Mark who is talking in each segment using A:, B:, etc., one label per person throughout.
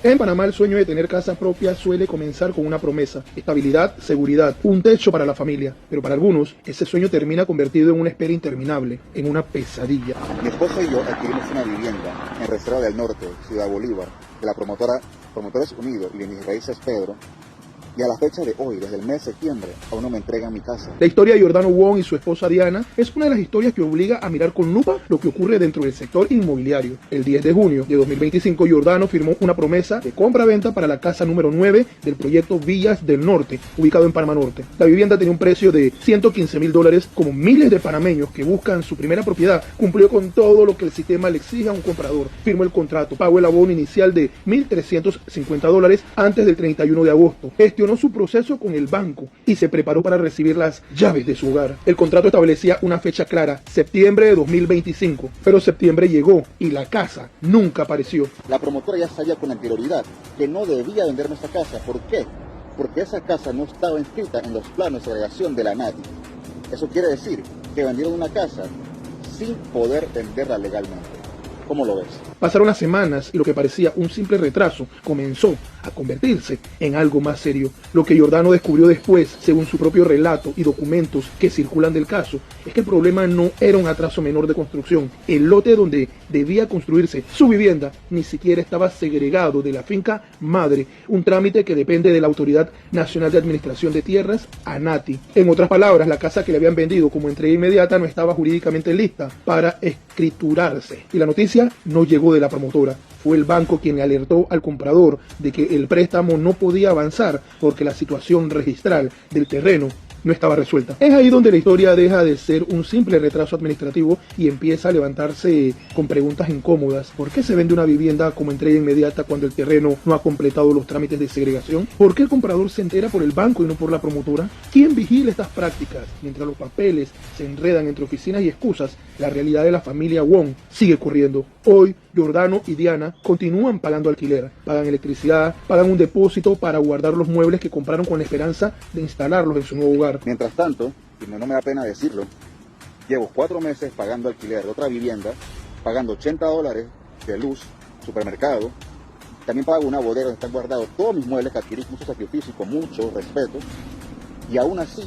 A: En Panamá el sueño de tener casa propia suele comenzar con una promesa: estabilidad, seguridad, un techo para la familia. Pero para algunos, ese sueño termina convertido en una espera interminable, en una pesadilla.
B: Mi esposa y yo adquirimos una vivienda en Reserva del Norte, Ciudad Bolívar, de la promotora Promotores Unidos y de Mis Raíces Pedro. Y a la fecha de hoy, desde el mes de septiembre, aún no me entregan mi casa.
A: La historia de Giordano Wong y su esposa Diana es una de las historias que obliga a mirar con lupa lo que ocurre dentro del sector inmobiliario. El 10 de junio de 2025, Giordano firmó una promesa de compra-venta para la casa número 9 del proyecto Villas del Norte, ubicado en Panamá Norte. La vivienda tenía un precio de $115.000. Como miles de panameños que buscan su primera propiedad, cumplió con todo lo que el sistema le exige a un comprador. Firmó el contrato, pagó el abono inicial de $1.350 antes del 31 de agosto. Gestionó su proceso con el banco y se preparó para recibir las llaves de su hogar. El contrato establecía una fecha clara: septiembre de 2025, pero septiembre llegó y la casa nunca apareció.
B: La promotora ya sabía con anterioridad que no debía venderme esta casa. ¿Por qué? Porque esa casa no estaba inscrita en los planos de segregación de la NATI. Eso quiere decir que vendieron una casa sin poder venderla legalmente. ¿Cómo lo ves?
A: Pasaron las semanas y lo que parecía un simple retraso comenzó a convertirse en algo más serio. Lo que Giordano descubrió después, según su propio relato y documentos que circulan del caso, es que el problema no era un atraso menor de construcción. El lote donde debía construirse su vivienda ni siquiera estaba segregado de la finca madre, un trámite que depende de la Autoridad Nacional de Administración de Tierras, ANATI. En otras palabras, la casa que le habían vendido como entrega inmediata no estaba jurídicamente lista para escriturarse. Y la noticia no llegó de la promotora. Fue el banco quien le alertó al comprador de que el préstamo no podía avanzar porque la situación registral del terreno no estaba resuelta. Es ahí donde la historia deja de ser un simple retraso administrativo y empieza a levantarse con preguntas incómodas. ¿Por qué se vende una vivienda como entrega inmediata cuando el terreno no ha completado los trámites de segregación? ¿Por qué el comprador se entera por el banco y no por la promotora? ¿Quién vigila estas prácticas? Mientras los papeles se enredan entre oficinas y excusas, la realidad de la familia Wong sigue corriendo. Hoy, Giordano y Diana continúan pagando alquiler, pagan electricidad, pagan un depósito para guardar los muebles que compraron con la esperanza de instalarlos en su nuevo hogar.
B: Mientras tanto, y no me da pena decirlo, llevo 4 meses pagando alquiler de otra vivienda, pagando $80 de luz, supermercado. También pago una bodega donde están guardados todos mis muebles que adquirí con mucho sacrificio y con mucho respeto. Y aún así,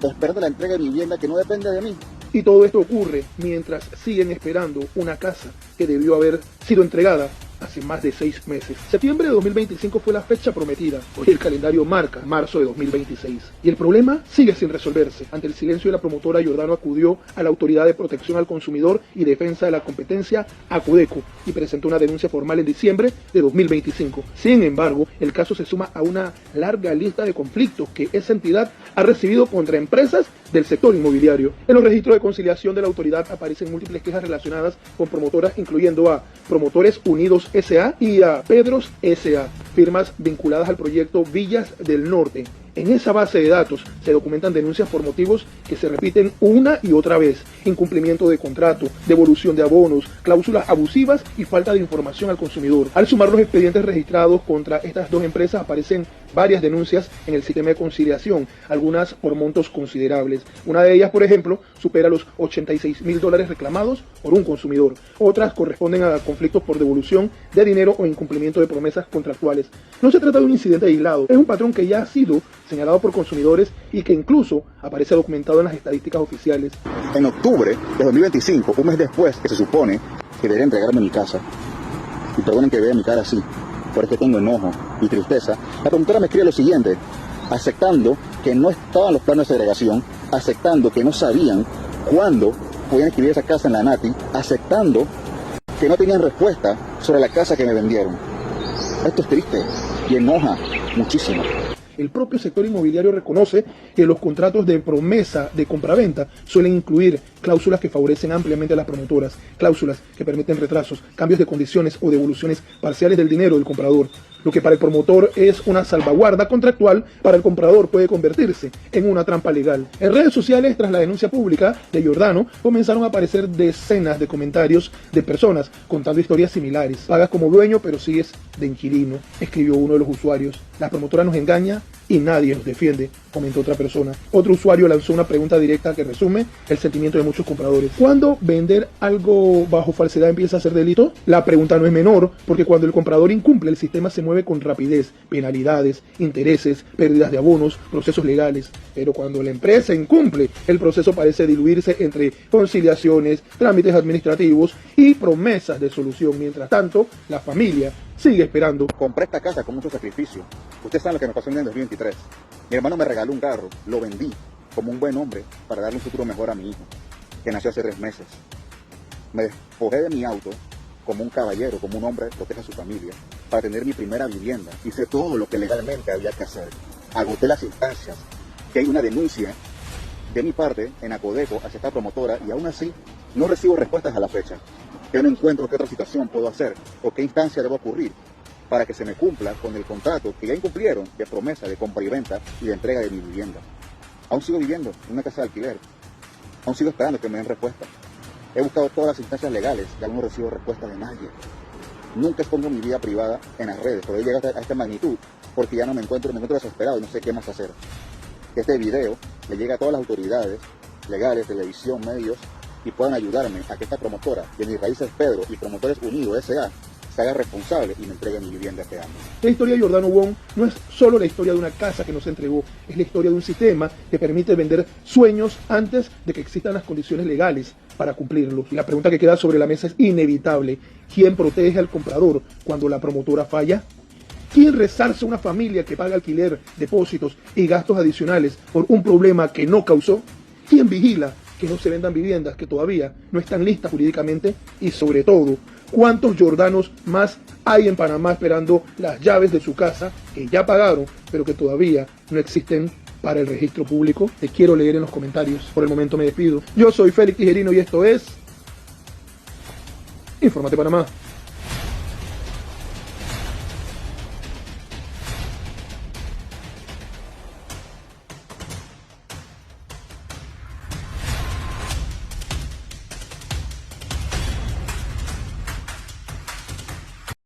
B: esperando la entrega de mi vivienda que no depende de mí.
A: Y todo esto ocurre mientras siguen esperando una casa que debió haber sido entregada hace más de 6 meses. Septiembre de 2025 fue la fecha prometida. Hoy el calendario marca marzo de 2026. Y el problema sigue sin resolverse. Ante el silencio de la promotora, Giordano acudió a la Autoridad de Protección al Consumidor y Defensa de la Competencia, ACODECO, y presentó una denuncia formal en diciembre de 2025. Sin embargo, el caso se suma a una larga lista de conflictos que esa entidad ha recibido contra empresas del sector inmobiliario. En los registros de conciliación de la autoridad aparecen múltiples quejas relacionadas con promotoras, incluyendo a Promotores Unidos S.A. y a Pedros S.A., firmas vinculadas al proyecto Villas del Norte. En esa base de datos se documentan denuncias por motivos que se repiten una y otra vez: incumplimiento de contrato, devolución de abonos, cláusulas abusivas y falta de información al consumidor. Al sumar los expedientes registrados contra estas dos empresas, aparecen varias denuncias en el sistema de conciliación, algunas por montos considerables. Una de ellas, por ejemplo, supera los $86.000 reclamados por un consumidor. Otras corresponden a conflictos por devolución de dinero o incumplimiento de promesas contractuales. No se trata de un incidente aislado, es un patrón que ya ha sido señalado por consumidores y que incluso aparece documentado en las estadísticas oficiales.
B: En octubre de 2025, un mes después que se supone que debería entregarme mi casa, y perdonen que vea mi cara así, porque tengo enojo y tristeza, la promotora me escribe lo siguiente: aceptando que no estaban los planos de segregación, aceptando que no sabían cuándo podían escribir esa casa en la NATI, aceptando que no tenían respuesta sobre la casa que me vendieron. Esto es triste y enoja muchísimo.
A: El propio sector inmobiliario reconoce que los contratos de promesa de compraventa suelen incluir cláusulas que favorecen ampliamente a las promotoras, cláusulas que permiten retrasos, cambios de condiciones o devoluciones parciales del dinero del comprador. Lo que para el promotor es una salvaguarda contractual, para el comprador puede convertirse en una trampa legal. En redes sociales, tras la denuncia pública de Giordano, comenzaron a aparecer decenas de comentarios de personas contando historias similares. Pagas como dueño pero sigues de inquilino, escribió uno de los usuarios. La promotora nos engaña y nadie los defiende, comentó otra persona. Otro usuario lanzó una pregunta directa que resume el sentimiento de muchos compradores. ¿Cuándo vender algo bajo falsedad empieza a ser delito? La pregunta no es menor, porque cuando el comprador incumple, el sistema se mueve con rapidez, penalidades, intereses, pérdidas de abonos, procesos legales. Pero cuando la empresa incumple, el proceso parece diluirse entre conciliaciones, trámites administrativos y promesas de solución. Mientras tanto, la familia sigue esperando.
B: Compré esta casa con mucho sacrificio. Ustedes saben lo que me pasó en el 2023. Mi hermano me regaló un carro, lo vendí como un buen hombre para darle un futuro mejor a mi hijo, que nació hace 3 meses. Me despojé de mi auto como un caballero, como un hombre que protege a su familia, para tener mi primera vivienda. Hice todo lo que legalmente había que hacer. Agoté las instancias, que hay una denuncia de mi parte en Acodeco hacia esta promotora y aún así no recibo respuestas a la fecha. Yo no encuentro qué otra situación puedo hacer o qué instancia debo ocurrir para que se me cumpla con el contrato que ya incumplieron de promesa de compra y venta y de entrega de mi vivienda. Aún sigo viviendo en una casa de alquiler. Aún sigo esperando que me den respuesta. He buscado todas las instancias legales y aún no recibo respuesta de nadie. Nunca expongo mi vida privada en las redes, pero he llegado a esta magnitud porque ya me encuentro desesperado y no sé qué más hacer. Que este video le llegue a todas las autoridades legales, televisión, medios, y puedan ayudarme a que esta promotora de Mis Raíces Pedro y Promotores Unidos S.A. se haga responsable y me entregue mi vivienda este año.
A: La historia de Giordano Wong no es solo la historia de una casa que nos entregó, es la historia de un sistema que permite vender sueños antes de que existan las condiciones legales para cumplirlos. Y la pregunta que queda sobre la mesa es inevitable. ¿Quién protege al comprador cuando la promotora falla? ¿Quién resarce a una familia que paga alquiler, depósitos y gastos adicionales por un problema que no causó? ¿Quién vigila que no se vendan viviendas que todavía no están listas jurídicamente? Y sobre todo, ¿cuántos Giordanos más hay en Panamá esperando las llaves de su casa que ya pagaron, pero que todavía no existen para el registro público? Te quiero leer en los comentarios. Por el momento me despido. Yo soy Félix Tijerino y esto es Infórmate Panamá.